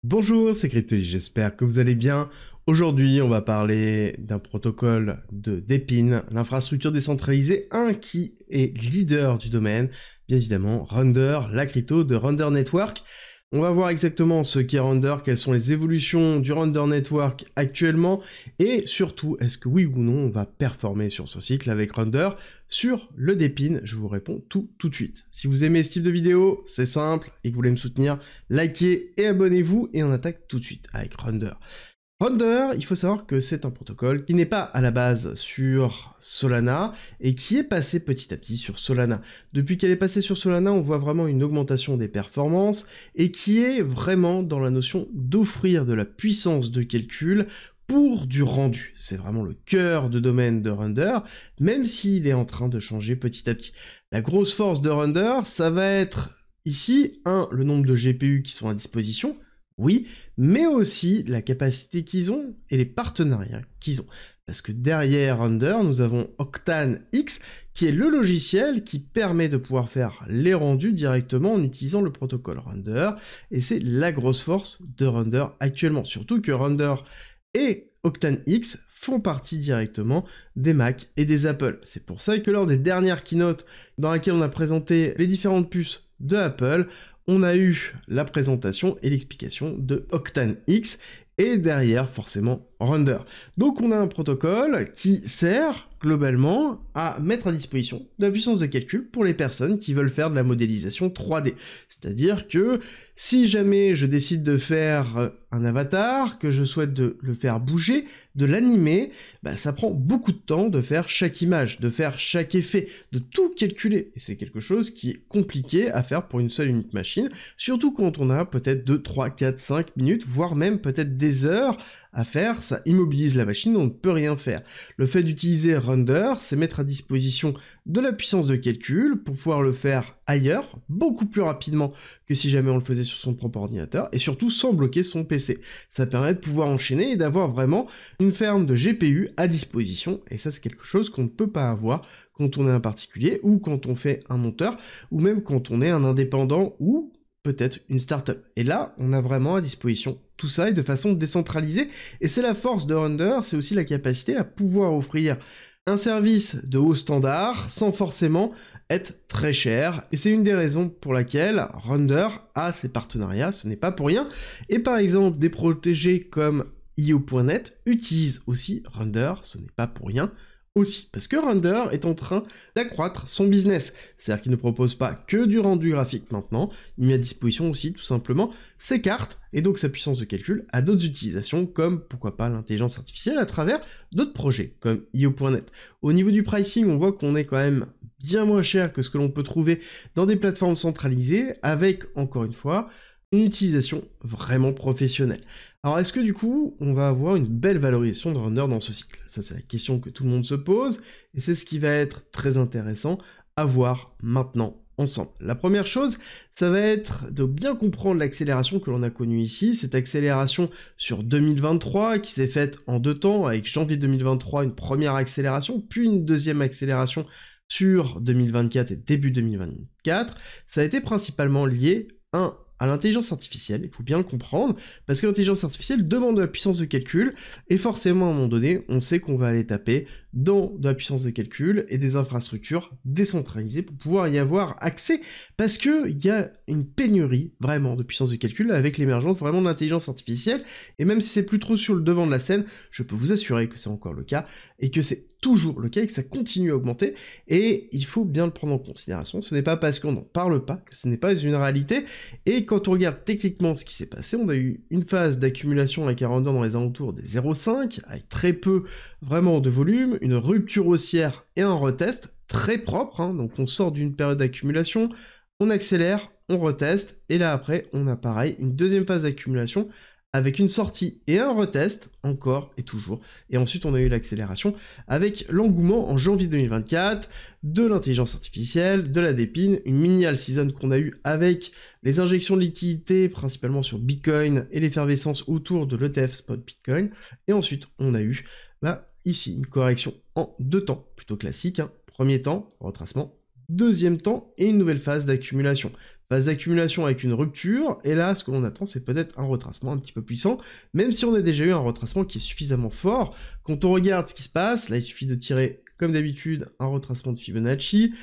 Bonjour, c'est Cryptoly, j'espère que vous allez bien. Aujourd'hui, on va parler d'un protocole de Depin, l'infrastructure décentralisée 1 qui est leader du domaine, bien évidemment Render, la crypto de Render Network. On va voir exactement ce qu'est Render, quelles sont les évolutions du Render Network actuellement, et surtout, est-ce que oui ou non on va performer sur ce cycle avec Render sur le Depin. Je vous réponds tout de suite. Si vous aimez ce type de vidéo, c'est simple, et que vous voulez me soutenir, likez et abonnez-vous, et on attaque tout de suite avec Render. Render, il faut savoir que c'est un protocole qui n'est pas à la base sur Solana et qui est passé petit à petit sur Solana. Depuis qu'elle est passée sur Solana, on voit vraiment une augmentation des performances et qui est vraiment dans la notion d'offrir de la puissance de calcul pour du rendu. C'est vraiment le cœur de domaine de Render, même s'il est en train de changer petit à petit. La grosse force de Render, ça va être ici, le nombre de GPU qui sont à disposition, oui, mais aussi la capacité qu'ils ont et les partenariats qu'ils ont. Parce que derrière Render, nous avons Octane X, qui est le logiciel qui permet de pouvoir faire les rendus directement en utilisant le protocole Render, et c'est la grosse force de Render actuellement. Surtout que Render et Octane X font partie directement des Mac et des Apple. C'est pour ça que lors des dernières keynotes dans lesquelles on a présenté les différentes puces de Apple, on a eu la présentation et l'explication de Octane X, et derrière, forcément, Render. Donc on a un protocole qui sert, globalement, à mettre à disposition de la puissance de calcul pour les personnes qui veulent faire de la modélisation 3D. C'est-à-dire que, si jamais je décide de faire un avatar, que je souhaite le faire bouger, de l'animer, ça prend beaucoup de temps de faire chaque image, de faire chaque effet, de tout calculer. Et c'est quelque chose qui est compliqué à faire pour une seule unique machine, surtout quand on a peut-être 2, 3, 4, 5 minutes, voire même peut-être des heures à faire, ça immobilise la machine, on ne peut rien faire. Le fait d'utiliser Render, c'est mettre à disposition de la puissance de calcul pour pouvoir le faire ailleurs, beaucoup plus rapidement que si jamais on le faisait sur son propre ordinateur, et surtout sans bloquer son PC. Ça permet de pouvoir enchaîner et d'avoir vraiment une ferme de GPU à disposition, et ça c'est quelque chose qu'on ne peut pas avoir quand on est un particulier, ou quand on fait un monteur, ou même quand on est un indépendant, ou peut-être une startup. Et là, on a vraiment à disposition tout ça et de façon décentralisée. Et c'est la force de Render, c'est aussi la capacité à pouvoir offrir un service de haut standard sans forcément être très cher. Et c'est une des raisons pour laquelle Render a ses partenariats, ce n'est pas pour rien. Et par exemple, des protégés comme IO.net utilisent aussi Render, ce n'est pas pour rien aussi, parce que Render est en train d'accroître son business. C'est-à-dire qu'il ne propose pas que du rendu graphique maintenant, il met à disposition aussi tout simplement ses cartes, et donc sa puissance de calcul à d'autres utilisations, comme pourquoi pas l'intelligence artificielle à travers d'autres projets, comme IO.net. Au niveau du pricing, on voit qu'on est quand même bien moins cher que ce que l'on peut trouver dans des plateformes centralisées, avec, encore une fois, une utilisation vraiment professionnelle. Alors est-ce que du coup, on va avoir une belle valorisation de Render dans ce cycle? Ça c'est la question que tout le monde se pose, et c'est ce qui va être très intéressant à voir maintenant ensemble. La première chose, ça va être de bien comprendre l'accélération que l'on a connue ici, cette accélération sur 2023 qui s'est faite en 2 temps, avec janvier 2023 une première accélération, puis une deuxième accélération sur 2024 et début 2024. Ça a été principalement lié, à l'intelligence artificielle, il faut bien le comprendre, parce que l'intelligence artificielle demande de la puissance de calcul, et forcément à un moment donné, on sait qu'on va aller taper dans de la puissance de calcul et des infrastructures décentralisées pour pouvoir y avoir accès, parce qu'il y a une pénurie vraiment de puissance de calcul avec l'émergence vraiment de l'intelligence artificielle, et même si c'est plus trop sur le devant de la scène, je peux vous assurer que c'est encore le cas, et que c'est toujours le cas, et que ça continue à augmenter, et il faut bien le prendre en considération. Ce n'est pas parce qu'on n'en parle pas que ce n'est pas une réalité, et quand on regarde techniquement ce qui s'est passé, on a eu une phase d'accumulation avec un Render dans les alentours des 0,5, avec très peu vraiment de volume, une rupture haussière et un retest très propre, donc on sort d'une période d'accumulation, on accélère, on reteste, et là après on a pareil, une deuxième phase d'accumulation, avec une sortie et un retest, encore et toujours, et ensuite on a eu l'accélération avec l'engouement en janvier 2024 de l'intelligence artificielle, de la Depin, une mini all season qu'on a eu avec les injections de liquidités, principalement sur Bitcoin, et l'effervescence autour de l'ETF spot Bitcoin, et ensuite on a eu, ici, une correction en 2 temps, plutôt classique, premier temps, retracement, deuxième temps et une nouvelle phase d'accumulation. Phase d'accumulation avec une rupture, et là, ce que l'on attend, c'est peut-être un retracement un petit peu puissant, même si on a déjà eu un retracement qui est suffisamment fort. Quand on regarde ce qui se passe, là, il suffit de tirer, comme d'habitude, un retracement de Fibonacci.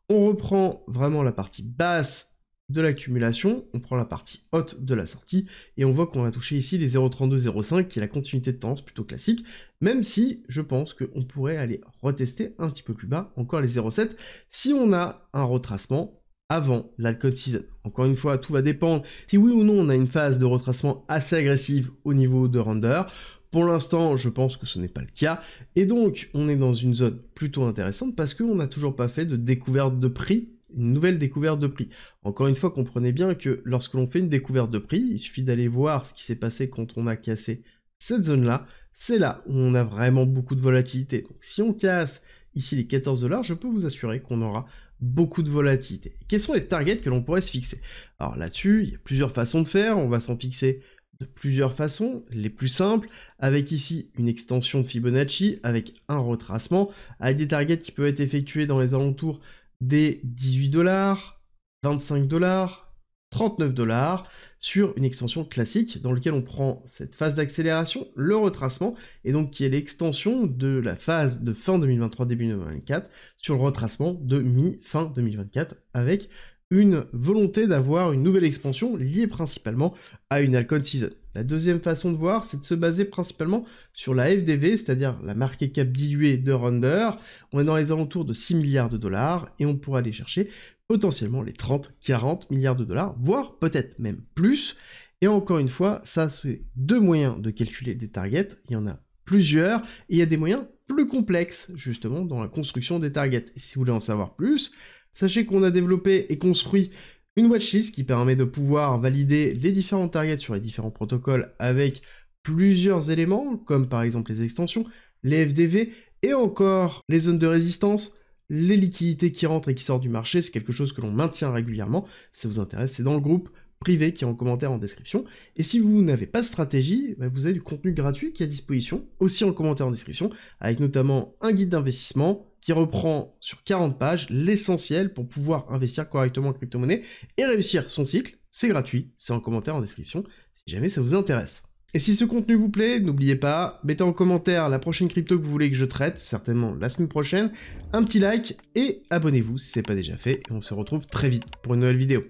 On reprend vraiment la partie basse de l'accumulation, on prend la partie haute de la sortie, et on voit qu'on va toucher ici les 0,32, 0,5, qui est la continuité de tendance plutôt classique, même si je pense qu'on pourrait aller retester un petit peu plus bas, encore les 0,7, si on a un retracement avant l'alcool season. Encore une fois, tout va dépendre si oui ou non on a une phase de retracement assez agressive au niveau de render. Pour l'instant, je pense que ce n'est pas le cas, et donc on est dans une zone plutôt intéressante parce qu'on n'a toujours pas fait de découverte de prix, une nouvelle découverte de prix. Encore une fois, comprenez bien que lorsque l'on fait une découverte de prix, il suffit d'aller voir ce qui s'est passé quand on a cassé cette zone-là, c'est là où on a vraiment beaucoup de volatilité. Donc si on casse ici les 14$, je peux vous assurer qu'on aura beaucoup de volatilité. Quels sont les targets que l'on pourrait se fixer? Alors là-dessus, il y a plusieurs façons de faire, on va s'en fixer de plusieurs façons, les plus simples, avec ici une extension de Fibonacci, avec un retracement, avec des targets qui peuvent être effectués dans les alentours des 18$, 25$, 39$ sur une extension classique dans laquelle on prend cette phase d'accélération, le retracement, et donc qui est l'extension de la phase de fin 2023, début 2024 sur le retracement de mi-fin 2024 avec une volonté d'avoir une nouvelle expansion liée principalement à une altcoin season. La deuxième façon de voir, c'est de se baser principalement sur la FDV, c'est-à-dire la market cap diluée de Render. On est dans les alentours de 6 milliards de dollars et on pourra aller chercher potentiellement les 30-40 milliards de dollars, voire peut-être même plus. Et encore une fois, ça c'est deux moyens de calculer des targets, il y en a plusieurs, et il y a des moyens plus complexes, justement, dans la construction des targets. Et si vous voulez en savoir plus, sachez qu'on a développé et construit une watchlist qui permet de pouvoir valider les différents targets sur les différents protocoles avec plusieurs éléments, comme par exemple les extensions, les FDV, et encore les zones de résistance, les liquidités qui rentrent et qui sortent du marché, c'est quelque chose que l'on maintient régulièrement. Si ça vous intéresse, c'est dans le groupe privé qui est en commentaire en description. Et si vous n'avez pas de stratégie, vous avez du contenu gratuit qui est à disposition, aussi en commentaire en description, avec notamment un guide d'investissement qui reprend sur 40 pages l'essentiel pour pouvoir investir correctement en crypto-monnaie et réussir son cycle. C'est gratuit, c'est en commentaire en description, si jamais ça vous intéresse. Et si ce contenu vous plaît, n'oubliez pas, mettez en commentaire la prochaine crypto que vous voulez que je traite, certainement la semaine prochaine, un petit like et abonnez-vous si ce n'est pas déjà fait, et on se retrouve très vite pour une nouvelle vidéo.